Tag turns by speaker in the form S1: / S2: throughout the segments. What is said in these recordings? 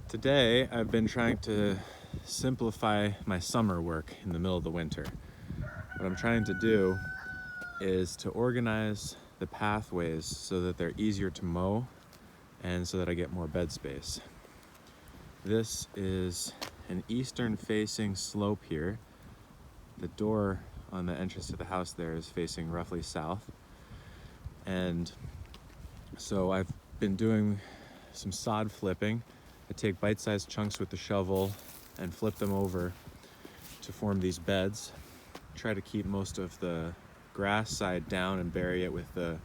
S1: Today, I've been trying to simplify my summer work in the middle of the winter. What I'm trying to do is to organize the pathways so that they're easier to mow and so that I get more bed space. This is an eastern facing slope here. The door on the entrance to the house there is facing roughly south. And so I've been doing some sod flipping. I take bite-sized chunks with the shovel and flip them over to form these beds. Try to keep most of the grass side down and bury it with the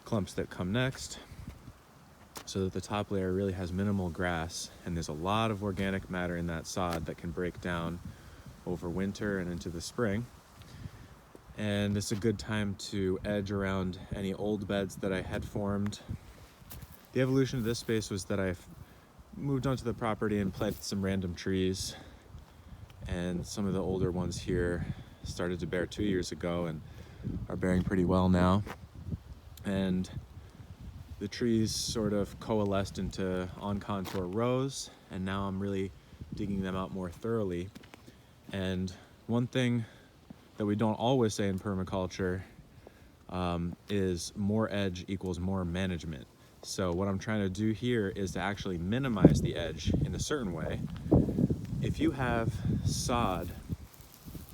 S1: clumps that come next so that the top layer really has minimal grass, and there's a lot of organic matter in that sod that can break down over winter and into the spring. And it's a good time to edge around any old beds that I had formed. The evolution of this space was that I've moved onto the property and planted some random trees, and some of the older ones here started to bear 2 years ago and are bearing pretty well now. And the trees sort of coalesced into on-contour rows, and now I'm really digging them out more thoroughly. And one thing that we don't always say in permaculture is more edge equals more management. So what I'm trying to do here is to actually minimize the edge in a certain way. If you have sod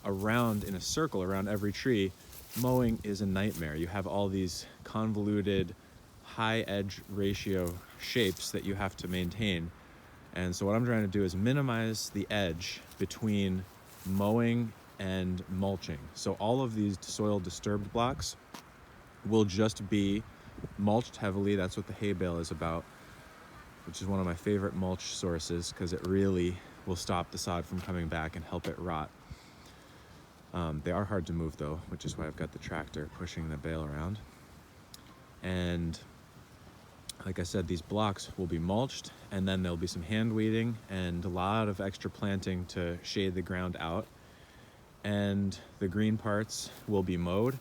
S1: around in a circle around every tree, mowing is a nightmare. You have all these convoluted high edge ratio shapes that you have to maintain. And so what I'm trying to do is minimize the edge between mowing and mulching. So all of these soil disturbed blocks will just be mulched heavily. That's what the hay bale is about, which is one of my favorite mulch sources because it really will stop the sod from coming back and help it rot. They are hard to move though, which is why I've got the tractor pushing the bale around. And like I said, these blocks will be mulched, and then there'll be some hand weeding and a lot of extra planting to shade the ground out. And the green parts will be mowed,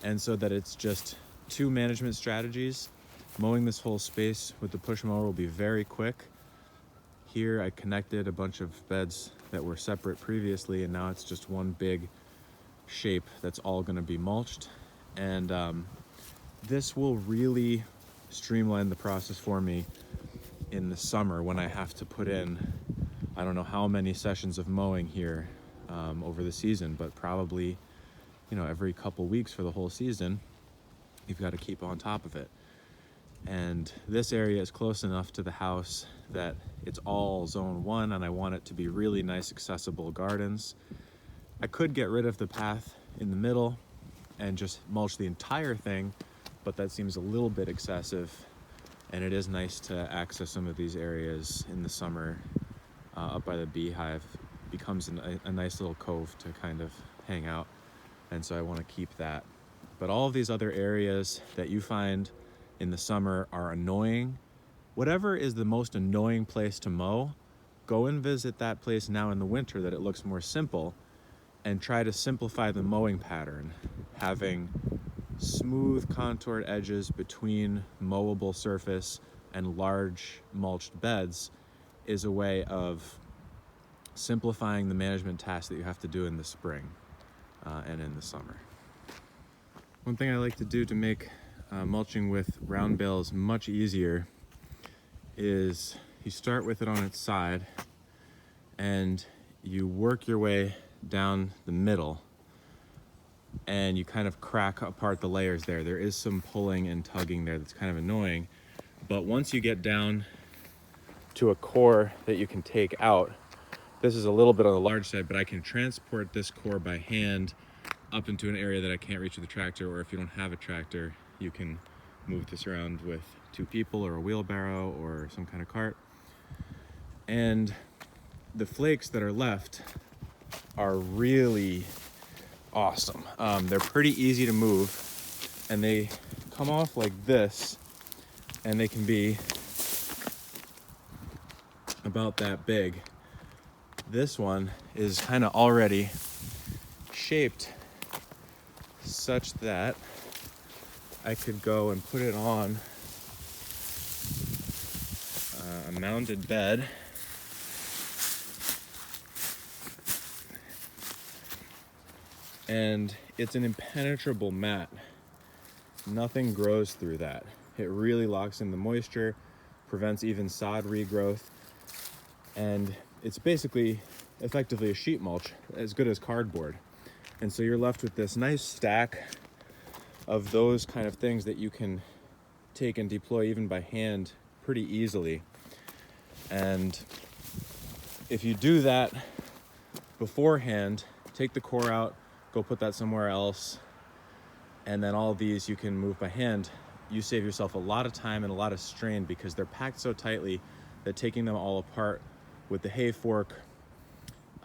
S1: and so that it's just two management strategies. Mowing this whole space with the push mower will be very quick. Here I connected a bunch of beds that were separate previously, and now it's just one big shape that's all going to be mulched. And this will really streamline the process for me in the summer when I have to put in, I don't know how many sessions of mowing here over the season, but probably, every couple weeks for the whole season. You've got to keep on top of it. And this area is close enough to the house that it's all zone 1, and I want it to be really nice, accessible gardens. I could get rid of the path in the middle and just mulch the entire thing, but that seems a little bit excessive, and it is nice to access some of these areas in the summer. Up by the beehive becomes a nice little cove to kind of hang out, and so I want to keep that. But all of these other areas that you find in the summer are annoying. Whatever is the most annoying place to mow, go and visit that place now in the winter that it looks more simple, and try to simplify the mowing pattern. Having smooth contoured edges between mowable surface and large mulched beds is a way of simplifying the management tasks that you have to do in the spring and in the summer. One thing I like to do to make mulching with round bales much easier is you start with it on its side and you work your way down the middle, and you kind of crack apart the layers there. There is some pulling and tugging there that's kind of annoying, but once you get down to a core that you can take out, this is a little bit on the large side, but I can transport this core by hand up into an area that I can't reach with a tractor, or if you don't have a tractor, you can move this around with 2 people or a wheelbarrow or some kind of cart. And the flakes that are left are really awesome. They're pretty easy to move, and they come off like this, and they can be about that big. This one is kind of already shaped such that I could go and put it on a mounded bed. And it's an impenetrable mat. Nothing grows through that. It really locks in the moisture, prevents even sod regrowth, and it's basically effectively a sheet mulch, as good as cardboard. And so you're left with this nice stack of those kind of things that you can take and deploy even by hand pretty easily. And if you do that beforehand, take the core out, go put that somewhere else, and then all of these you can move by hand, you save yourself a lot of time and a lot of strain, because they're packed so tightly that taking them all apart with the hay fork,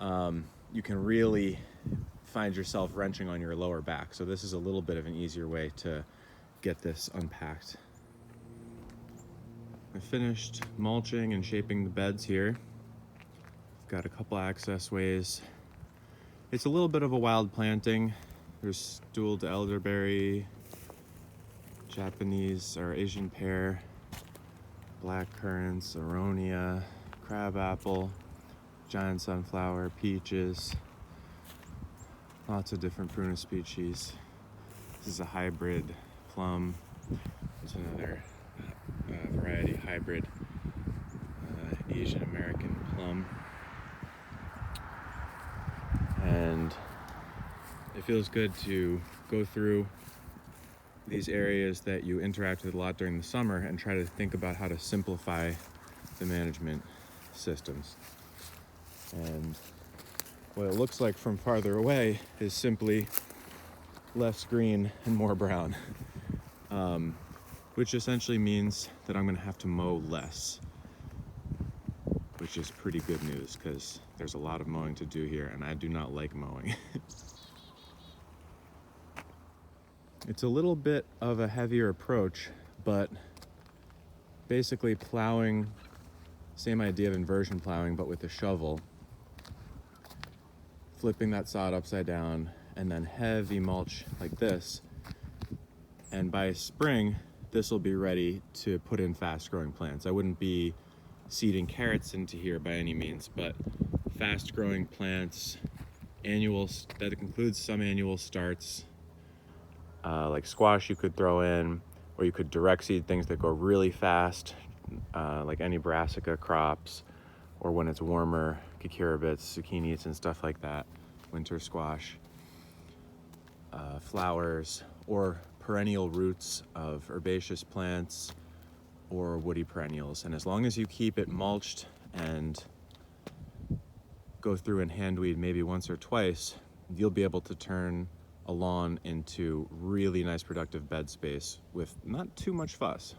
S1: you can really find yourself wrenching on your lower back. So this is a little bit of an easier way to get this unpacked. I finished mulching and shaping the beds here. Got a couple access ways. It's a little bit of a wild planting. There's dual elderberry, Japanese or Asian pear, black currants, aronia, crabapple, giant sunflower, peaches, lots of different prunus species. This is a hybrid plum. There's another variety, hybrid Asian American plum. And it feels good to go through these areas that you interact with a lot during the summer and try to think about how to simplify the management systems. And what it looks like from farther away is simply less green and more brown, which essentially means that I'm gonna have to mow less, which is pretty good news because there's a lot of mowing to do here and I do not like mowing. It's a little bit of a heavier approach, but basically plowing, same idea of inversion plowing, but with a shovel, flipping that sod upside down, and then heavy mulch like this. And by spring, this will be ready to put in fast growing plants. I wouldn't be seeding carrots into here by any means, but fast growing plants, annuals, that includes some annual starts, like squash you could throw in, or you could direct seed things that go really fast, like any brassica crops, or when it's warmer, cucurbits, zucchinis, and stuff like that, winter squash, flowers, or perennial roots of herbaceous plants or woody perennials. And as long as you keep it mulched and go through and hand weed maybe once or twice, you'll be able to turn a lawn into really nice productive bed space with not too much fuss.